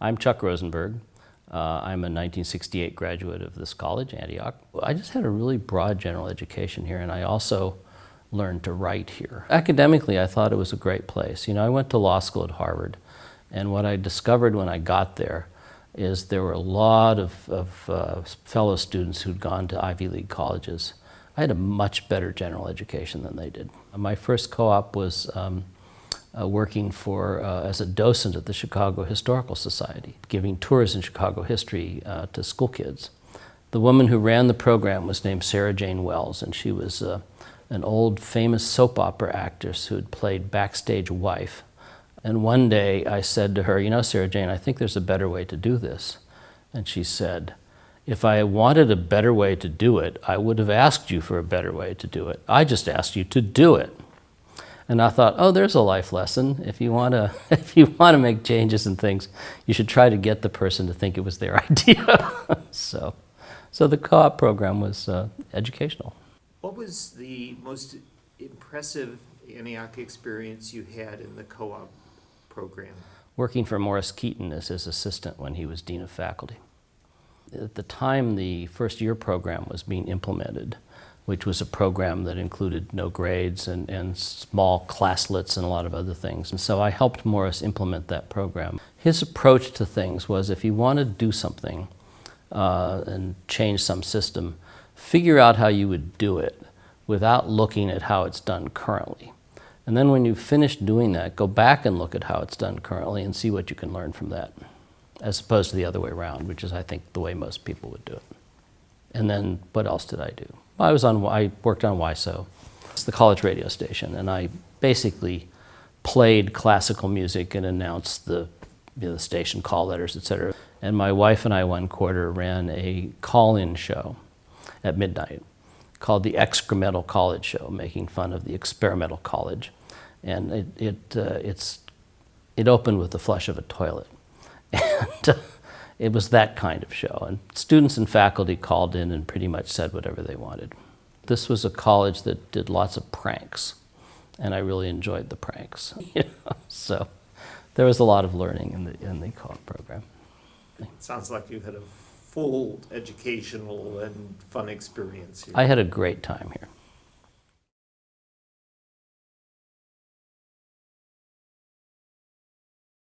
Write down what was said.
I'm Chuck Rosenberg. I'm a 1968 graduate of this college, Antioch. I just had a really broad general education here, and I also learned to write here. Academically, I thought it was a great place. You know, I went to law school at Harvard, and what I discovered when I got there is there were a lot of fellow students who'd gone to Ivy League colleges. I had a much better general education than they did. My first co-op was working as a docent at the Chicago Historical Society, giving tours in Chicago history to school kids. The woman who ran the program was named Sarah Jane Wells, and she was an old famous soap opera actress who had played backstage wife. And one day I said to her, you know, Sarah Jane, I think there's a better way to do this. And she said, if I wanted a better way to do it, I would have asked you for a better way to do it. I just asked you to do it. And I thought, oh, there's a life lesson. If you want to make changes and things, you should try to get the person to think it was their idea. So the co-op program was educational. What was the most impressive Antioch experience you had in the co-op program? Working for Morris Keaton as his assistant when he was dean of faculty. At the time, the first year program was being implemented, which was a program that included no grades and small classlets and a lot of other things. And so I helped Morris implement that program. His approach to things was if you want to do something and change some system, figure out how you would do it without looking at how it's done currently. And then when you've finished doing that, go back and look at how it's done currently and see what you can learn from that, as opposed to the other way around, which is, I think, the way most people would do it. And then what else did I do? I worked on YSO. It's the college radio station, and I basically played classical music and announced the station call letters, etc. And my wife and I one quarter ran a call-in show at midnight called the Excremental College Show, making fun of the experimental college. And it opened with the flush of a toilet. And it was that kind of show. And students and faculty called in and pretty much said whatever they wanted. This was a college that did lots of pranks, and I really enjoyed the pranks. So there was a lot of learning in the co-op program. It sounds like you had a full educational and fun experience here. I had a great time here.